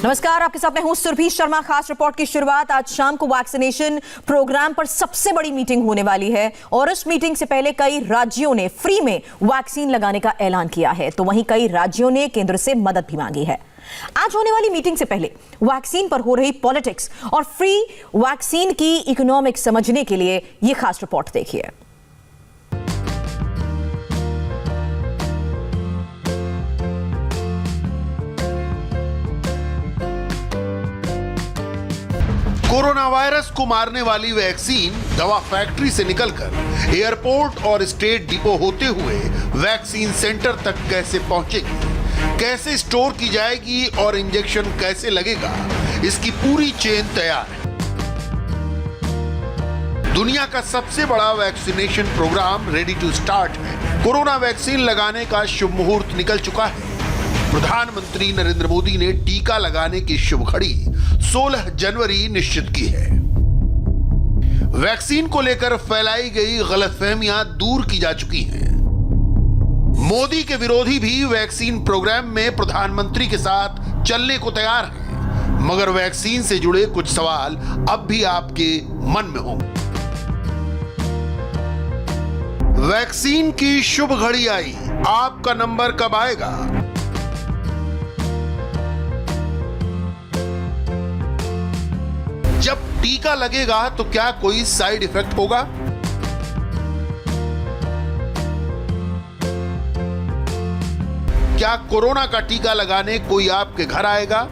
नमस्कार, आपके साथ मैं हूं सुरभि शर्मा। खास रिपोर्ट की शुरुआत आज शाम को वैक्सीनेशन प्रोग्राम पर सबसे बड़ी मीटिंग होने वाली है और इस मीटिंग से पहले कई राज्यों ने फ्री में वैक्सीन लगाने का ऐलान किया है, तो वहीं कई राज्यों ने केंद्र से मदद भी मांगी है। आज होने वाली मीटिंग से पहले वैक्सीन पर हो रही पॉलिटिक्स और फ्री वैक्सीन की इकोनॉमिक्स समझने के लिए यह खास रिपोर्ट देखिए। कोरोना वायरस को मारने वाली वैक्सीन दवा फैक्ट्री से निकलकर एयरपोर्ट और स्टेट डिपो होते हुए वैक्सीन सेंटर तक कैसे पहुंचेगी, कैसे स्टोर की जाएगी और इंजेक्शन कैसे लगेगा, इसकी पूरी चेन तैयार है। दुनिया का सबसे बड़ा vaccination programme ready to start है। कोरोना वैक्सीन लगाने का शुभ मुहूर्त निकल चुका है। प्रधानमंत्री नरेंद्र मोदी ने टीका लगाने की शुभ घड़ी 16 जनवरी निश्चित की है। वैक्सीन को लेकर फैलाई गई गलतफहमियां दूर की जा चुकी हैं। मोदी के विरोधी भी वैक्सीन प्रोग्राम में प्रधानमंत्री के साथ चलने को तैयार हैं, मगर वैक्सीन से जुड़े कुछ सवाल अब भी आपके मन में होंगे। वैक्सीन की शुभ घड़ी आई, आपका नंबर कब आएगा? जब टीका लगेगा तो क्या कोई साइड इफेक्ट होगा? क्या कोरोना का टीका लगाने कोई आपके घर आएगा?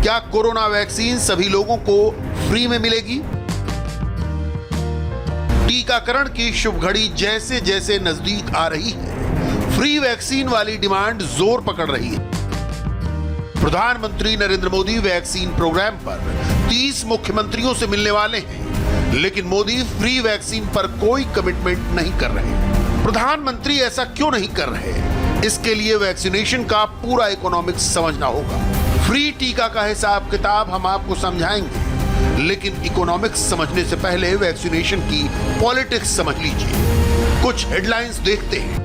क्या कोरोना वैक्सीन सभी लोगों को फ्री में मिलेगी? टीकाकरण की शुभ घड़ी जैसे जैसे नजदीक आ रही है, फ्री वैक्सीन वाली डिमांड जोर पकड़ रही है। प्रधानमंत्री नरेंद्र मोदी वैक्सीन प्रोग्राम पर 30 मुख्यमंत्रियों से मिलने वाले हैं, लेकिन मोदी फ्री वैक्सीन पर कोई कमिटमेंट नहीं कर रहे। प्रधानमंत्री ऐसा क्यों नहीं कर रहे? इसके लिए वैक्सीनेशन का पूरा इकोनॉमिक्स समझना होगा। फ्री टीका का हिसाब किताब हम आपको समझाएंगे, लेकिन इकोनॉमिक्स समझने से पहले वैक्सीनेशन की पॉलिटिक्स समझ लीजिए। कुछ हेडलाइंस देखते हैं।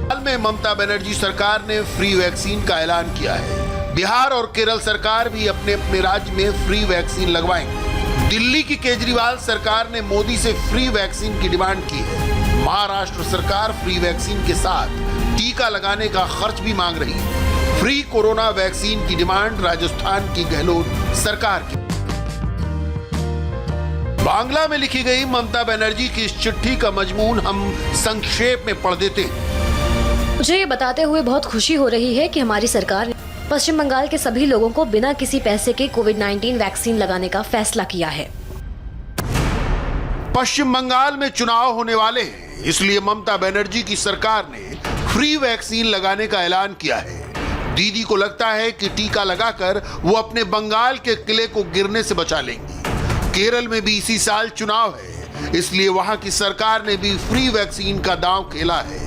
हाल में ममता बनर्जी सरकार ने फ्री वैक्सीन का ऐलान किया है। बिहार और केरल सरकार भी अपने अपने राज्य में फ्री वैक्सीन लगवाएंगे। दिल्ली की केजरीवाल सरकार ने मोदी से फ्री वैक्सीन की डिमांड की है। महाराष्ट्र सरकार फ्री वैक्सीन के साथ टीका लगाने का खर्च भी मांग रही है। फ्री कोरोना वैक्सीन की डिमांड राजस्थान की गहलोत सरकार की। बांग्ला में लिखी गई ममता बनर्जी की इस चिट्ठी का मजमून हम संक्षेप में पढ़ देते हैं। मुझे ये बताते हुए बहुत खुशी हो रही है कि हमारी सरकार ने पश्चिम बंगाल के सभी लोगों को बिना किसी पैसे के कोविड-19 वैक्सीन लगाने का फैसला किया है। पश्चिम बंगाल में चुनाव होने वाले हैं, इसलिए ममता बनर्जी की सरकार ने फ्री वैक्सीन लगाने का ऐलान किया है। दीदी को लगता है कि टीका लगाकर वो अपने बंगाल के किले को गिरने से बचा लेंगी। केरल में भी इसी साल चुनाव है, इसलिए वहां की सरकार ने भी फ्री वैक्सीन का दांव खेला है।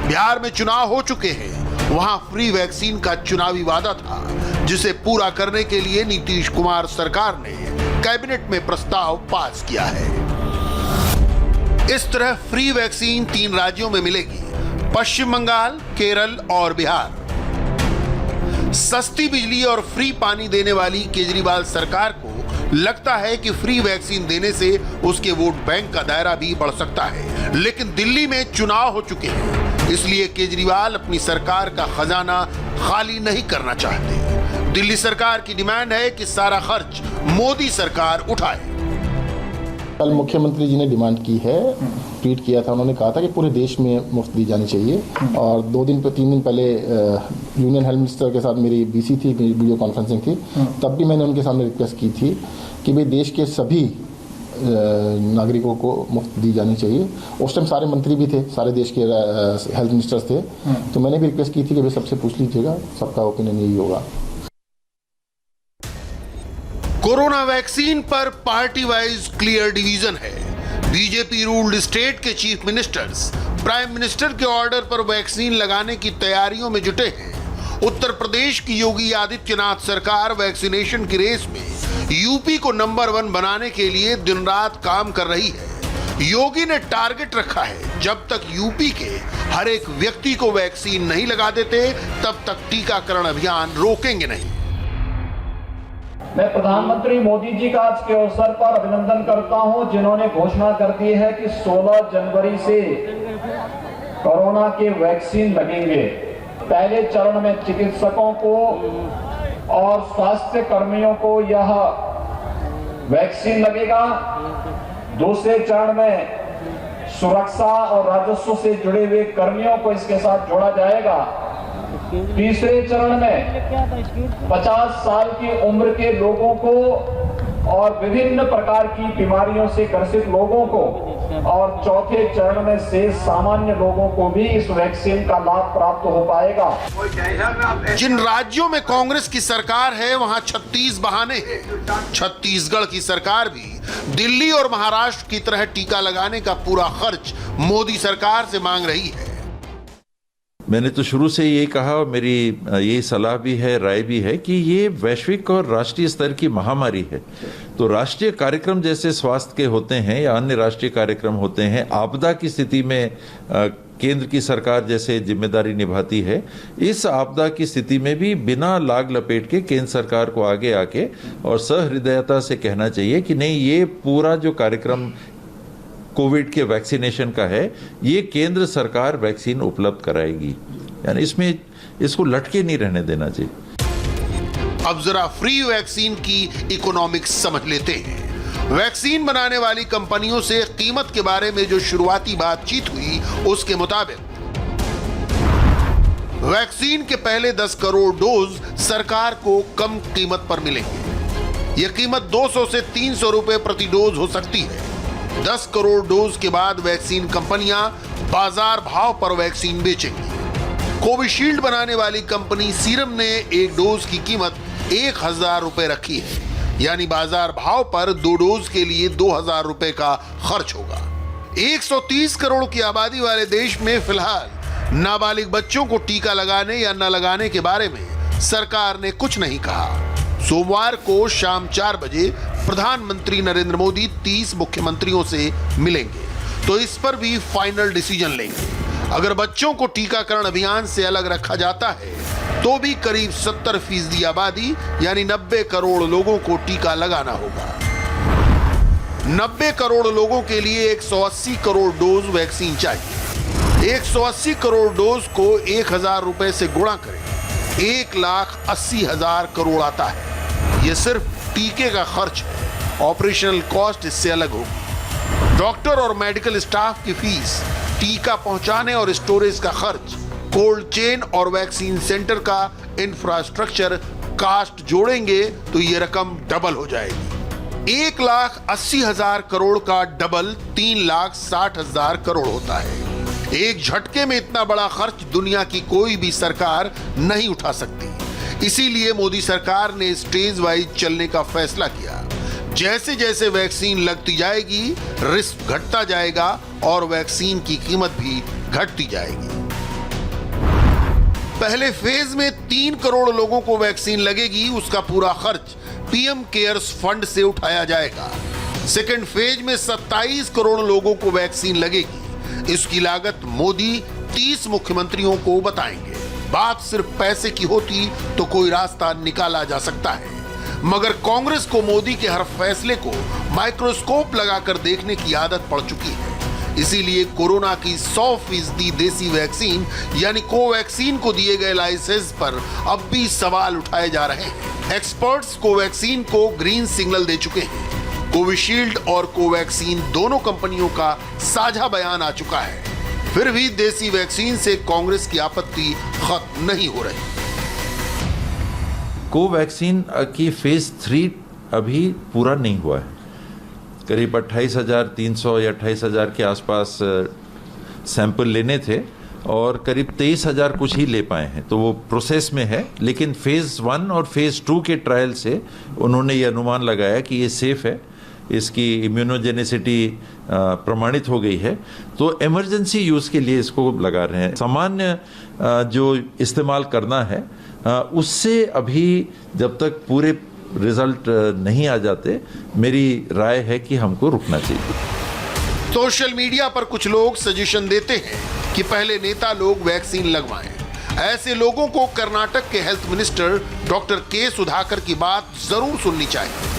बिहार में चुनाव हो चुके हैं, वहां फ्री वैक्सीन का चुनावी वादा था, जिसे पूरा करने के लिए नीतीश कुमार सरकार ने कैबिनेट में प्रस्ताव पास किया है। इस तरह फ्री वैक्सीन 3 राज्यों में मिलेगी, पश्चिम बंगाल, केरल और बिहार। सस्ती बिजली और फ्री पानी देने वाली केजरीवाल सरकार को लगता है कि फ्री वैक्सीन देने से उसके वोट बैंक का दायरा भी बढ़ सकता है, लेकिन दिल्ली में चुनाव हो चुके हैं, इसलिए केजरीवाल अपनी सरकार का खजाना खाली नहीं करना चाहते। दिल्ली सरकार की डिमांड है कि सारा खर्च मोदी सरकार उठाए। कल मुख्यमंत्री जी ने डिमांड की है, ट्वीट किया था, उन्होंने कहा था कि पूरे देश में मुफ्त दी जानी चाहिए। और 3 दिन पहले यूनियन हेल्थ मिनिस्टर के साथ मेरी बीसी थी, वीडियो कॉन्फ्रेंसिंग थी, तब भी मैंने उनके सामने रिक्वेस्ट की थी कि भाई देश के सभी नागरिकों को मुफ्त दी जानी चाहिए। उस टाइम सारे मंत्री भी थे, सारे देश के हेल्थ मिनिस्टर्स थे, तो मैंने भी रिक्वेस्ट की थी कि भाई सबसे पूछ लीजिएगा, सबका ओपिनियन यही होगा। कोरोना वैक्सीन पर पार्टी वाइज क्लियर डिवीजन है। बीजेपी रूल्ड स्टेट के चीफ मिनिस्टर्स प्राइम मिनिस्टर के ऑर्डर पर वैक्सीन लगाने की तैयारियों में जुटे हैं। उत्तर प्रदेश की योगी आदित्यनाथ सरकार वैक्सीनेशन की रेस में यूपी को नंबर 1 बनाने के लिए दिन रात काम कर रही है। योगी ने टारगेट रखा है, जब तक यूपी के हर एक व्यक्ति को वैक्सीन नहीं लगा देते तब तक टीकाकरण अभियान रोकेंगे नहीं। मैं प्रधानमंत्री मोदी जी का आज के अवसर पर अभिनंदन करता हूं, जिन्होंने घोषणा कर दी है कि 16 जनवरी से कोरोना के वैक्सीन लगेंगे। पहले चरण में चिकित्सकों को और स्वास्थ्य कर्मियों को यह वैक्सीन लगेगा। दूसरे चरण में सुरक्षा और राजस्व से जुड़े हुए कर्मियों को इसके साथ जोड़ा जाएगा। तीसरे चरण में 50 साल की उम्र के लोगों को और विभिन्न प्रकार की बीमारियों से ग्रसित लोगों को, और चौथे चरण में से सामान्य लोगों को भी इस वैक्सीन का लाभ प्राप्त हो पाएगा। जिन राज्यों में कांग्रेस की सरकार है वहां 36 बहाने हैं। छत्तीसगढ़ की सरकार भी दिल्ली और महाराष्ट्र की तरह टीका लगाने का पूरा खर्च मोदी सरकार से मांग रही है। मैंने तो शुरू से यही कहा और मेरी यही सलाह भी है, राय भी है कि ये वैश्विक और राष्ट्रीय स्तर की महामारी है। तो राष्ट्रीय कार्यक्रम जैसे स्वास्थ्य के होते हैं या अन्य राष्ट्रीय कार्यक्रम होते हैं, आपदा की स्थिति में केंद्र की सरकार जैसे जिम्मेदारी निभाती है, इस आपदा की स्थिति में भी बिना लाग लपेट के केंद्र सरकार को आगे आके और सहृदयता से कहना चाहिए कि नहीं, ये पूरा जो कार्यक्रम कोविड के वैक्सीनेशन का है, ये केंद्र सरकार वैक्सीन उपलब्ध कराएगी। यानी इसमें इसको लटके नहीं रहने देना चाहिए। अब जरा फ्री वैक्सीन की इकोनॉमिक्स समझ लेते हैं। वैक्सीन बनाने वाली कंपनियों से कीमत के बारे में जो शुरुआती बातचीत हुई, उसके मुताबिक वैक्सीन के पहले 10 करोड़ डोज सरकार को कम कीमत पर मिलेंगे। यह कीमत 200 से 300 रुपए प्रति डोज हो सकती है। 10 करोड़ डोज के बाद वैक्सीन कंपनियां बाजार भाव पर वैक्सीन बेचेंगी। कोविशील्ड बनाने वाली कंपनी सीरम ने एक डोज की कीमत 1000 रुपए रखी है, यानी बाजार भाव पर 2 डोज के लिए 2000 रुपए का खर्च होगा। 130 करोड़ की आबादी वाले देश में फिलहाल नाबालिग बच्चों को टीका लगाने या न लगाने के बारे में सरकार ने कुछ नहीं कहा। सोमवार को शाम 4 बजे प्रधानमंत्री नरेंद्र मोदी 30 मुख्यमंत्रियों से मिलेंगे, तो इस पर भी फाइनल डिसीजन लेंगे। अगर बच्चों को टीकाकरण अभियान से अलग रखा जाता है तो भी करीब 70% आबादी यानी 90 करोड़ लोगों को टीका लगाना होगा। 90 करोड़ लोगों के लिए 180 करोड़ डोज वैक्सीन चाहिए। 180 करोड़ डोज को 1000 रुपए से गुणा करें, 1,80,000 करोड़ आता है। यह सिर्फ टीके का खर्च है, ऑपरेशनल कॉस्ट इससे अलग होगी। डॉक्टर और मेडिकल स्टाफ की फीस, टीका पहुंचाने और स्टोरेज का खर्च, कोल्ड चेन और वैक्सीन सेंटर का इंफ्रास्ट्रक्चर कास्ट जोड़ेंगे तो यह रकम डबल हो जाएगी। 1,80,000 करोड़ का डबल 3,60,000 करोड़ होता है। एक झटके में इतना बड़ा खर्च दुनिया की कोई भी सरकार नहीं उठा सकती। इसीलिए मोदी सरकार ने स्टेज वाइज चलने का फैसला किया। जैसे जैसे वैक्सीन लगती जाएगी, रिस्क घटता जाएगा और वैक्सीन की कीमत भी घटती जाएगी। पहले फेज में 3 करोड़ लोगों को वैक्सीन लगेगी, उसका पूरा खर्च पीएम केयर्स फंड से उठाया जाएगा। सेकेंड फेज में 27 करोड़ लोगों को वैक्सीन लगेगी। इसकी लागत मोदी 30 मुख्यमंत्रियों को बताएंगे। बात सिर्फ पैसे की होती तो कोई रास्ता निकाला जा सकता है, मगर कांग्रेस को मोदी के हर फैसले को माइक्रोस्कोप लगाकर देखने की आदत पड़ चुकी है। इसीलिए कोरोना की 100% देसी वैक्सीन यानी कोवैक्सीन को दिए गए लाइसेंस पर अब भी सवाल उठाए जा रहे हैं। एक्सपर्ट्स कोवैक्सीन को ग्रीन सिग्नल दे चुके हैं। कोविशील्ड और कोवैक्सीन दोनों कंपनियों का साझा बयान आ चुका है। फिर भी देसी वैक्सीन से कांग्रेस की आपत्ति खत्म नहीं हो रही। कोवैक्सीन की फेज 3 अभी पूरा नहीं हुआ है। करीब 28,300 या 28,000 के आसपास सैंपल लेने थे और करीब 23,000 कुछ ही ले पाए हैं, तो वो प्रोसेस में है। लेकिन फेज 1 और फेज 2 के ट्रायल से उन्होंने ये अनुमान लगाया कि ये सेफ है, इसकी इम्यूनोजेनिसिटी प्रमाणित हो गई है, तो इमरजेंसी यूज़ के लिए इसको लगा रहे हैं। सामान्य जो इस्तेमाल करना है उससे अभी जब तक पूरे रिजल्ट नहीं आ जाते, मेरी राय है कि हमको रुकना चाहिए। सोशल मीडिया पर कुछ लोग सजेशन देते हैं कि पहले नेता लोग वैक्सीन लगवाएं। ऐसे लोगों को कर्नाटक के हेल्थ मिनिस्टर डॉक्टर के सुधाकर की बात जरूर सुननी चाहिए।